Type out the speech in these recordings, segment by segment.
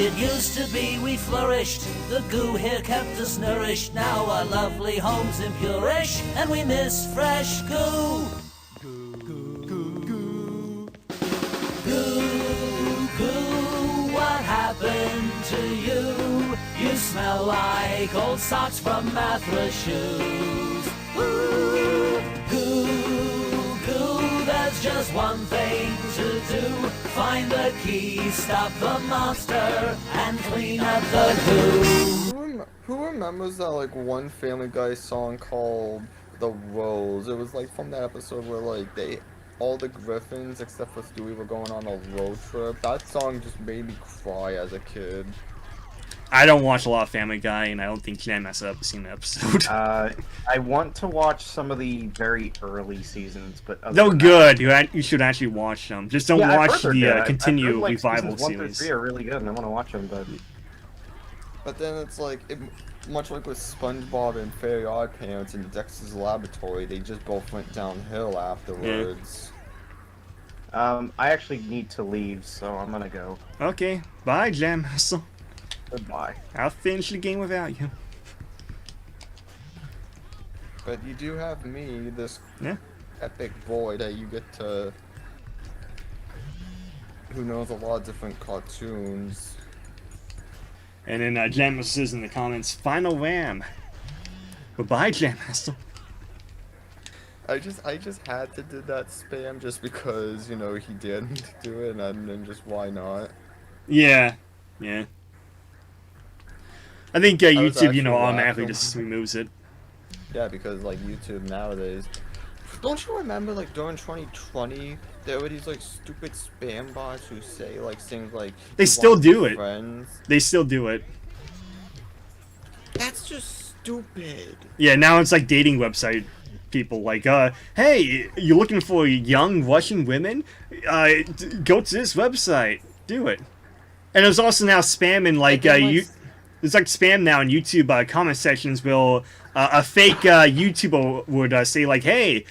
It used to be we flourished, the goo here kept us nourished. Now our lovely home's impurish, and we miss fresh goo. Goo, goo, goo. Goo, goo, what happened to you? You smell like old socks from Mathra shoes. Ooh, goo, goo, there's just one thing to do. Find the key, stop the monster, and clean up the goo. Who remembers that like one Family Guy song called The Rose? It was like from that episode where like all the Griffins except for Stewie were going on a road trip. That song just made me cry as a kid. I don't watch a lot of Family Guy, and I don't think Jan has seen the episode. I want to watch some of the very early seasons, but they're good. You should actually watch them. Just don't watch the continue like revival seasons 1 through series. 3 are really good, and I want to watch them, But then it's like, much like with SpongeBob and Fairy Odd Parents and Dexter's Laboratory, they just both went downhill afterwards. I actually need to leave, so I'm gonna go. Okay, bye, Jam. So, goodbye. I'll finish the game without you. But you do have me, this epic boy that you get to, who knows a lot of different cartoons. And then Jam says in the comments, "Final Ram." Goodbye, Jam Master. I just had to do that spam just because, you know, he didn't do it, and then just why not? Yeah. I think YouTube, actually automatically laughing. just removes it. Yeah, because like YouTube nowadays. Don't you remember like during 2020 there were these like stupid spam bots who say like things like They still do it. Friends. They still do it. That's just stupid. Yeah, now it's like dating website people like, hey, you're looking for young Russian women? Go to this website. Do it. And there's also now spam in like there's like spam now in YouTube comment sections. Will a fake YouTuber would say like, hey,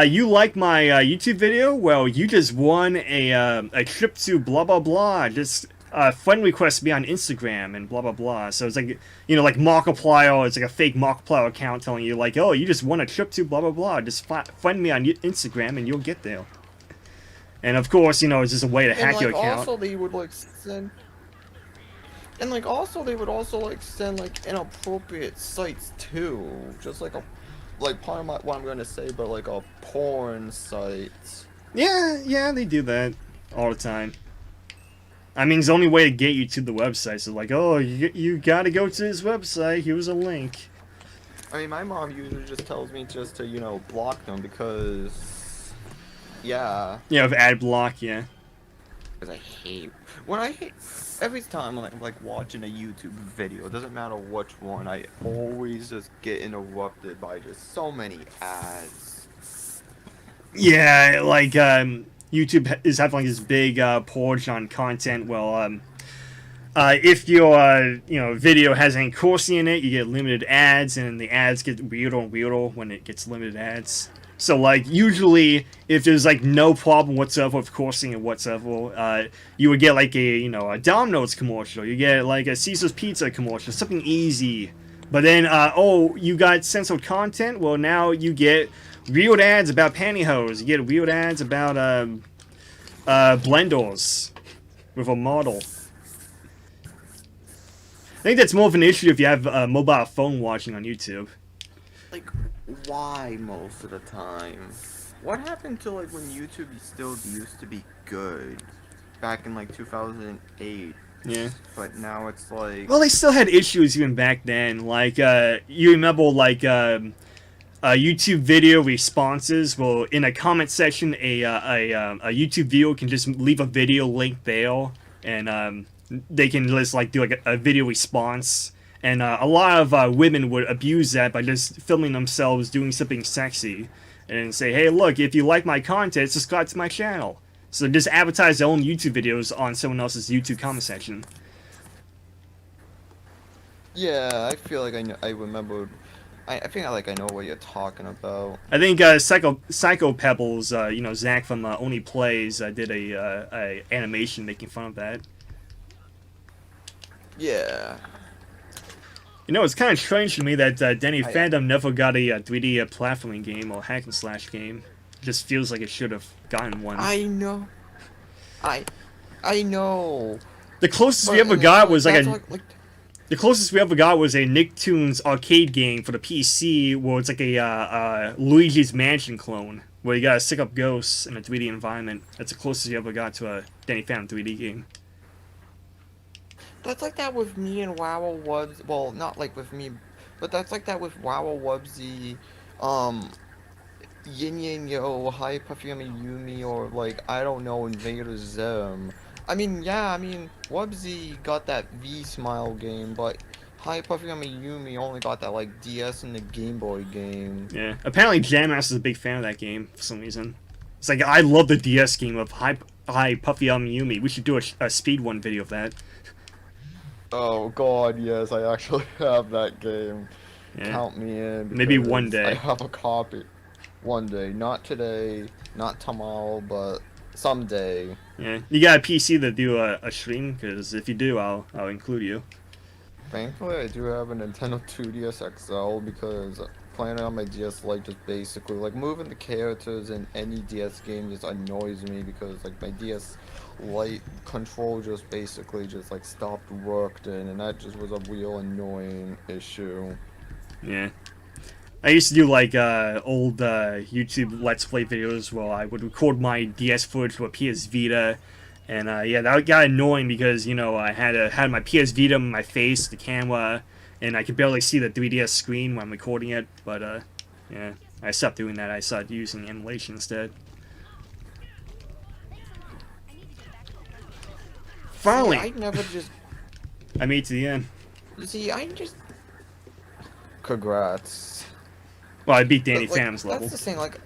you like my YouTube video? Well, you just won a trip to blah blah blah. Just friend request me on Instagram and blah blah blah. So it's like, like Markiplier. It's like a fake Markiplier account telling you like, oh, you just won a trip to blah blah blah. Just friend me on Instagram and you'll get there. And of course, it's just a way to hack your account. Also, they would like send. And like also they would also like send like inappropriate sites too, just like part of what I'm gonna say, but like a porn site. Yeah, they do that all the time. I mean, it's the only way to get you to the website. So like, oh, you gotta go to this website. Here's a link. I mean, my mom usually just tells me just to block them because, yeah. Yeah, with ad block, yeah. Because I hate every time I'm like watching a YouTube video, it doesn't matter which one, I always just get interrupted by just so many ads. Yeah, like YouTube is having like this big purge on content. Well, if your video has any coursing in it, you get limited ads, and the ads get weirder and weirder when it gets limited ads. So like usually if there's like no problem whatsoever with coursing and whatsoever, you would get like a Domino's commercial, you get like a Caesar's Pizza commercial, something easy. But then oh, you got censored content. Well, now you get weird ads about pantyhose. You get weird ads about blenders with a model. I think that's more of an issue if you have a mobile phone watching on YouTube. Like, why most of the time? What happened to like when YouTube still used to be good back in like 2008? Yeah. But now it's like. Well, they still had issues even back then. Like, you remember like YouTube video responses? Well, in a comment section, a YouTube viewer can just leave a video link there, and they can just like do like a video response. And a lot of women would abuse that by just filming themselves doing something sexy and say, hey, look, if you like my content, subscribe to my channel. So just advertise their own YouTube videos on someone else's YouTube comment section. Yeah, I feel like I remember. I think I know what you're talking about. I think Psycho Pebbles, Zach from Only Plays, did a animation making fun of that. Yeah. You know, it's kind of strange to me that Danny I Phantom never got a 3D platforming game or hack and slash game. It just feels like it should have gotten one. I know. I I know. The closest we But ever and then got like was like that's a like the closest we ever got was a Nicktoons arcade game for the PC, where it's like a Luigi's Mansion clone, where you gotta stick up ghosts in a 3D environment. That's the closest you ever got to a Danny Phantom 3D game. that's like that with me and Wow Wubs. Well, not like with me, but that's like that with Wow Wubsy, um, Yin Yang Yo, Hi Perfume Yumi, or like I don't know, Invader Zim. I mean, yeah, I mean Wubsy got that V Smile game, but Hi Perfume Yumi only got that like DS and the Game Boy game. Yeah. Apparently, Jam Master's a big fan of that game for some reason. It's like, I love the DS game of Hi Puffy Yumi. We should do a speed one video of that. Oh God, yes, I actually have that game. Yeah. Count me in. Maybe because one day. I have a copy. One day, not today, not tomorrow, but someday. Yeah. You got a PC to do a stream? Because if you do, I'll include you. Thankfully, I do have a Nintendo 2DS XL because playing it on my DS Lite just basically like moving the characters in any DS game just annoys me because like my DS Lite control just basically just like stopped working, and that just was a real annoying issue. Yeah. I used to do like old YouTube Let's Play videos where I would record my DS footage with a PS Vita, and yeah, that got annoying because, you know, I had my PS Vita in my face, the camera, and I could barely see the 3DS screen when I'm recording it. But yeah, I stopped doing that. I started using emulation instead. Finally, See, I never just. I made it to the end. You see, I just. Congrats. Well, I beat Danny But, like, Phantom's level. That's the thing, like.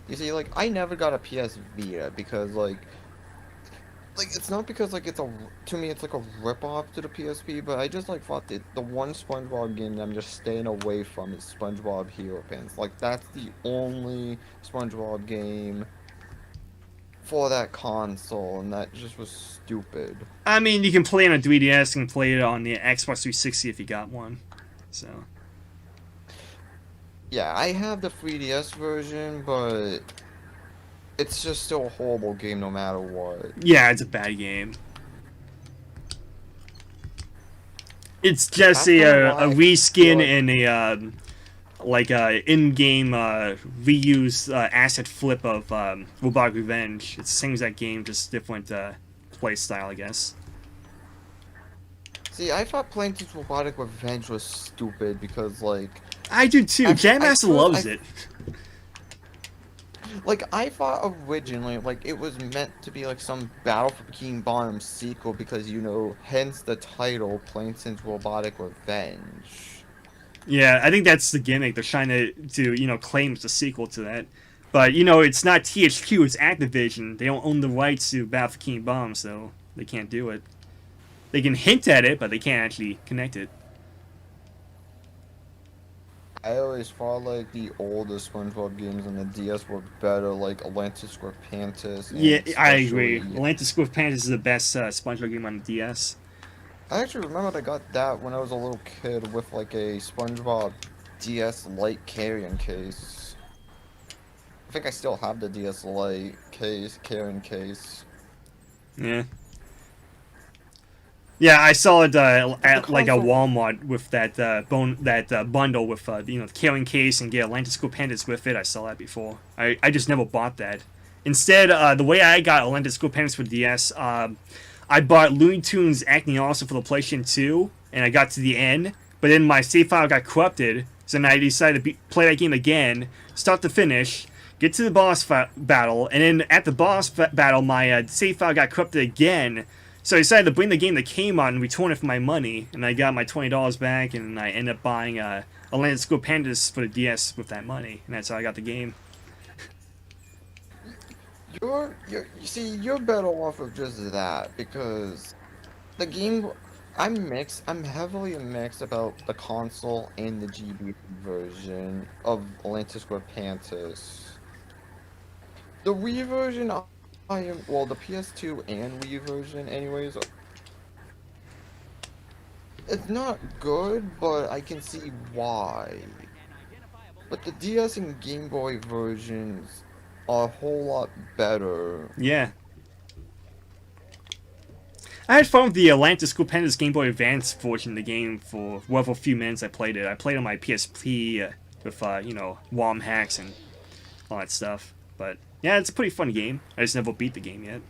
You see, like, I never got a PS Vita because, like, it's not because, like, to me, it's, like, a rip-off to the PSP, but I just, like, thought that the one SpongeBob game that I'm just staying away from is SpongeBob Hero Pants. Like, that's the only SpongeBob game for that console, and that just was stupid. I mean, you can play it on a 3DS and play it on the Xbox 360 if you got one. So. Yeah, I have the 3DS version, but it's just still a horrible game no matter what. Yeah, it's a bad game. It's just That's kinda a why I reskin feel and a like a in-game reused asset flip of Robotic Revenge. It's the same as that game, just different play style, I guess. See, I thought playing through Robotic Revenge was stupid because, like, I do too. Jam Master loves it. Like, I thought originally, like, it was meant to be, like, some Battle for Bikini Bottom sequel because, you know, hence the title, Plain Since Robotic Revenge. Yeah, I think that's the gimmick. They're trying to you know, claim it's a sequel to that. But, you know, it's not THQ, it's Activision. They don't own the rights to Battle for Bikini Bottom, so they can't do it. They can hint at it, but they can't actually connect it. I always thought, like, the older SpongeBob games on the DS were better, like Atlantis Scorpantis. Yeah, I agree. Atlantis Scorpantis is the best SpongeBob game on the DS. I actually remember I got that when I was a little kid with, like, a SpongeBob DS Lite carrying case. I think I still have the DS Lite carrying case. Yeah. Yeah, I saw it at like a Walmart with that bundle with you know, the carrying case and get Atlantis Scorpantis with it. I saw that before. I just never bought that. Instead, the way I got Atlantis Scorpantis for DS, I bought Looney Tunes Acting Awesome for the PlayStation 2, and I got to the end, but then my save file got corrupted, so then I decided to play that game again, start to finish, get to the boss battle, and then at the boss battle, my save file got corrupted again. So I decided to bring the game that came out and return it for my money, and I got my $20 back, and I ended up buying Atlantis Scorpantis for the DS with that money, and that's how I got the game. You see, you're better off of just that, because the game, I'm heavily mixed about the console and the GB version of Atlantis Scorpantis. The Wii version, well, the PS2 and Wii version, anyways, it's not good, but I can see why. But the DS and Game Boy versions are a whole lot better. Yeah. I had fun with the Atlantis School Pandas Game Boy Advance version of the game for whatever few minutes I played it. I played on my PSP with, you know, ROM hacks and all that stuff. But, yeah, it's a pretty fun game. I just never beat the game yet.